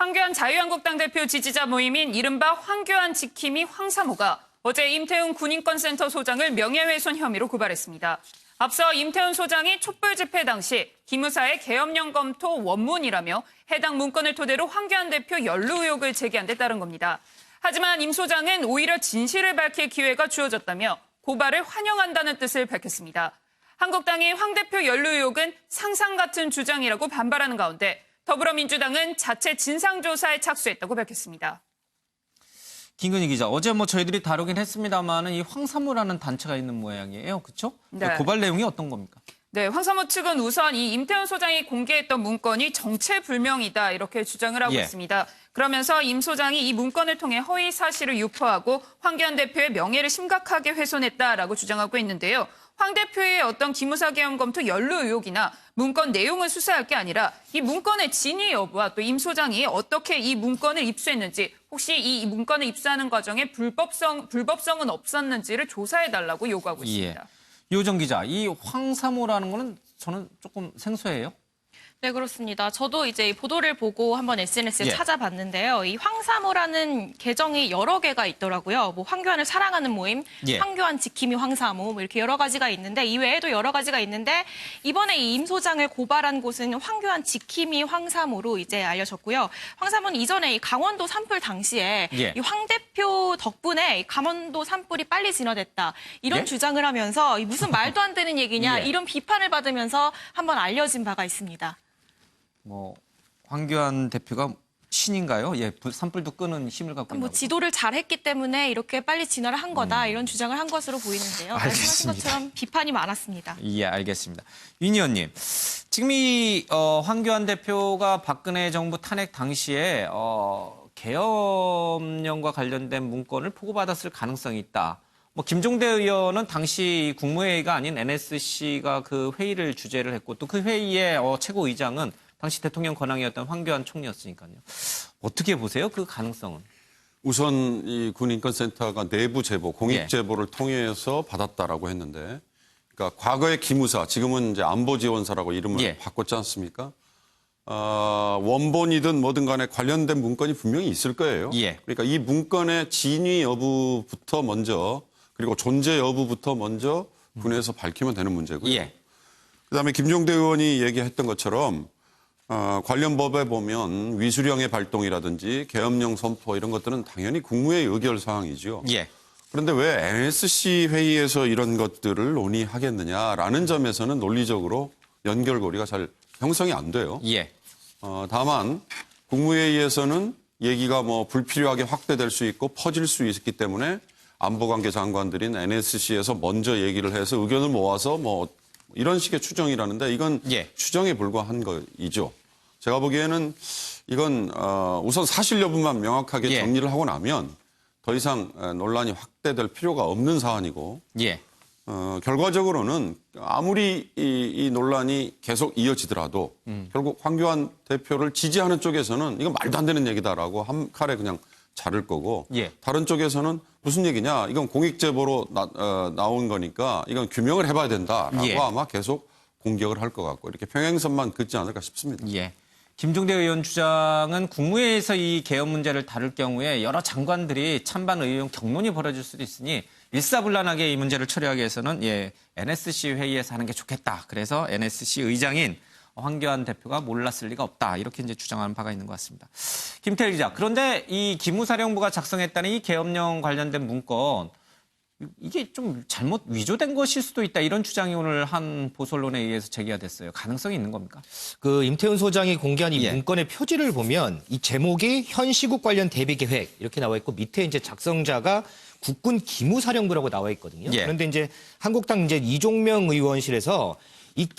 황교안 자유한국당 대표 지지자 모임인 이른바 황교안 지킴이 황사모가 어제 임태훈 군인권센터 소장을 명예훼손 혐의로 고발했습니다. 앞서 임태훈 소장이 촛불 집회 당시 기무사의 계엄령 검토 원문이라며 해당 문건을 토대로 황교안 대표 연루 의혹을 제기한 데 따른 겁니다. 하지만 임 소장은 오히려 진실을 밝힐 기회가 주어졌다며 고발을 환영한다는 뜻을 밝혔습니다. 한국당이 황 대표 연루 의혹은 상상 같은 주장이라고 반발하는 가운데 더불어민주당은 자체 진상조사에 착수했다고 밝혔습니다. 김근희 기자, 어제 저희들이 다루긴 했습니다만 이 황사모라는 단체가 있는 모양이에요. 그렇죠? 네. 고발 내용이 어떤 겁니까? 네, 황사모 측은 우선 이 임태훈 소장이 공개했던 문건이 정체불명이다 이렇게 주장을 하고 예. 있습니다. 그러면서 임 소장이 이 문건을 통해 허위 사실을 유포하고 황교안 대표의 명예를 심각하게 훼손했다라고 주장하고 있는데요. 황 대표의 어떤 기무사 계엄 검토 연루 의혹이나 문건 내용을 수사할 게 아니라 이 문건의 진위 여부와 또 임 소장이 어떻게 이 문건을 입수했는지 혹시 이 문건을 입수하는 과정에 불법성은 없었는지를 조사해달라고 요구하고 있습니다. 예. 요정 기자, 이 황사모라는 거는 저는 조금 생소해요. 네, 그렇습니다. 저도 이제 이 보도를 보고 한번 SNS에 찾아봤는데요. 이 황사모라는 계정이 여러 개가 있더라고요. 뭐 황교안을 사랑하는 모임, 황교안 지킴이 황사모 뭐 이렇게 여러 가지가 있는데 이 외에도 여러 가지가 있는데 이번에 이 임 소장을 고발한 곳은 황교안 지킴이 황사모로 이제 알려졌고요. 황사모는 이전에 이 강원도 산불 당시에 이 황 대표 덕분에 이 강원도 산불이 빨리 진화됐다 이런 주장을 하면서 무슨 말도 안 되는 얘기냐 이런 비판을 받으면서 한번 알려진 바가 있습니다. 황교안 대표가 신인가요? 예, 산불도 끄는 힘을 갖고 있나 보죠. 지도를 잘했기 때문에 이렇게 빨리 진화를 한 거다 이런 주장을 한 것으로 보이는데요. 말씀하신 것처럼 비판이 많았습니다. 예, 알겠습니다. 윤 의원님, 지금 이 황교안 대표가 박근혜 정부 탄핵 당시에 계엄령과 관련된 문건을 보고받았을 가능성이 있다. 김종대 의원은 당시 국무회의가 아닌 NSC가 그 회의를 주재를 했고 또 그 회의의 최고의장은 당시 대통령 권한이었던 황교안 총리였으니까요. 어떻게 보세요? 그 가능성은? 우선 이 군인권센터가 내부 제보, 공익 제보를 통해서 받았다라고 했는데, 그러니까 과거의 기무사, 지금은 이제 안보지원사라고 이름을 바꿨지 않습니까? 원본이든 뭐든 간에 관련된 문건이 분명히 있을 거예요. 그러니까 이 문건의 진위 여부부터 먼저, 그리고 존재 여부부터 먼저 군에서 밝히면 되는 문제고요. 그다음에 김종대 의원이 얘기했던 것처럼 관련 법에 보면 위수령의 발동이라든지 계엄령 선포 이런 것들은 당연히 국무회의 의결 사항이죠. 그런데 왜 NSC 회의에서 이런 것들을 논의하겠느냐라는 점에서는 논리적으로 연결고리가 잘 형성이 안 돼요. 다만 국무회의에서는 얘기가 불필요하게 확대될 수 있고 퍼질 수 있기 때문에 안보관계 장관들인 NSC에서 먼저 얘기를 해서 의견을 모아서 이런 식의 추정이라는데 이건 추정에 불과한 거이죠. 제가 보기에는 이건 우선 사실 여부만 명확하게 정리를 하고 나면 더 이상 논란이 확대될 필요가 없는 사안이고 결과적으로는 아무리 이 논란이 계속 이어지더라도 결국 황교안 대표를 지지하는 쪽에서는 이건 말도 안 되는 얘기다라고 한 칼에 그냥 자를 거고 다른 쪽에서는 무슨 얘기냐 이건 공익제보로 나온 거니까 이건 규명을 해봐야 된다라고 아마 계속 공격을 할 것 같고 이렇게 평행선만 긋지 않을까 싶습니다. 김종대 의원 주장은 국무회의에서 이 계엄 문제를 다룰 경우에 여러 장관들이 찬반 의원 격론이 벌어질 수도 있으니 일사불란하게 이 문제를 처리하기 위해서는 NSC 회의에서 하는 게 좋겠다. 그래서 NSC 의장인 황교안 대표가 몰랐을 리가 없다. 이렇게 이제 주장하는 바가 있는 것 같습니다. 김태일 기자, 그런데 이 기무사령부가 작성했다는 이 계엄령 관련된 문건 이게 좀 잘못 위조된 것일 수도 있다. 이런 주장이 오늘 한 보수언론에 의해서 제기가 됐어요. 가능성이 있는 겁니까? 그 임태훈 소장이 공개한 이 문건의 표지를 보면 이 제목이 현 시국 관련 대비 계획 이렇게 나와 있고 밑에 이제 작성자가 국군 기무사령부라고 나와 있거든요. 그런데 이제 한국당 이제 이종명 의원실에서 이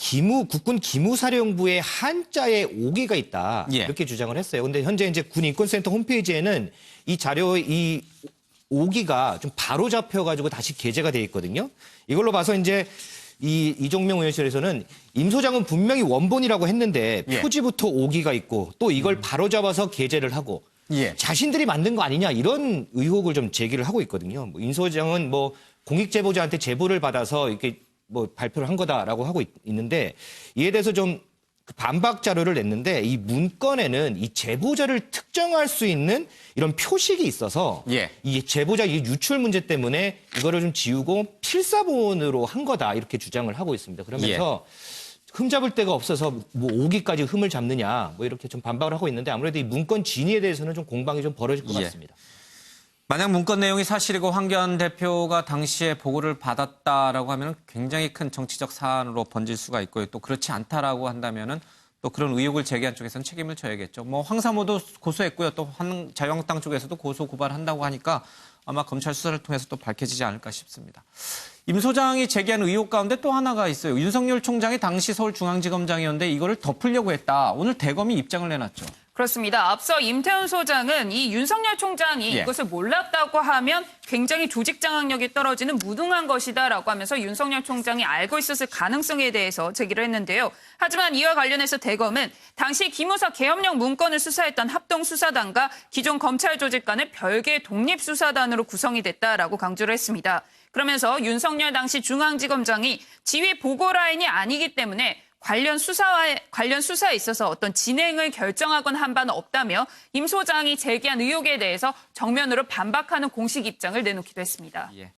국군 기무사령부의 한자에 오기가 있다 이렇게 주장을 했어요. 그런데 현재 이제 군인권센터 홈페이지에는 이 이 오기가 좀 바로 잡혀가지고 다시 게재가 돼 있거든요. 이걸로 봐서 이제 이종명 의원실에서는 임 소장은 분명히 원본이라고 했는데 표지부터 오기가 있고 또 이걸 바로 잡아서 게재를 하고 자신들이 만든 거 아니냐 이런 의혹을 좀 제기를 하고 있거든요. 임 소장은 공익 제보자한테 제보를 받아서 이렇게 발표를 한 거다라고 하고 있는데 이에 대해서 좀 반박 자료를 냈는데 이 문건에는 이 제보자를 특정할 수 있는 이런 표식이 있어서 이 제보자 이 유출 문제 때문에 이거를 좀 지우고 필사본으로 한 거다 이렇게 주장을 하고 있습니다. 그러면서 흠잡을 데가 없어서 뭐 5기까지 흠을 잡느냐 뭐 이렇게 좀 반박을 하고 있는데 아무래도 이 문건 진위에 대해서는 좀 공방이 좀 벌어질 것 같습니다. 만약 문건 내용이 사실이고 황교안 대표가 당시에 보고를 받았다라고 하면 굉장히 큰 정치적 사안으로 번질 수가 있고요. 또 그렇지 않다라고 한다면은 또 그런 의혹을 제기한 쪽에서는 책임을 져야겠죠. 뭐 황사모도 고소했고요. 또 자유한국당 쪽에서도 고소 고발한다고 하니까 아마 검찰 수사를 통해서 또 밝혀지지 않을까 싶습니다. 임 소장이 제기한 의혹 가운데 또 하나가 있어요. 윤석열 총장이 당시 서울중앙지검장이었는데 이거를 덮으려고 했다. 오늘 대검이 입장을 내놨죠. 그렇습니다. 앞서 임태훈 소장은 이 윤석열 총장이 이것을 몰랐다고 하면 굉장히 조직 장악력이 떨어지는 무능한 것이다라고 하면서 윤석열 총장이 알고 있었을 가능성에 대해서 제기를 했는데요. 하지만 이와 관련해서 대검은 당시 기무사 계엄령 문건을 수사했던 합동수사단과 기존 검찰 조직 간의 별개의 독립수사단으로 구성이 됐다라고 강조를 했습니다. 그러면서 윤석열 당시 중앙지검장이 지휘 보고 라인이 아니기 때문에 관련 수사에 있어서 어떤 진행을 결정하거나 한 바는 없다며 임 소장이 제기한 의혹에 대해서 정면으로 반박하는 공식 입장을 내놓기도 했습니다.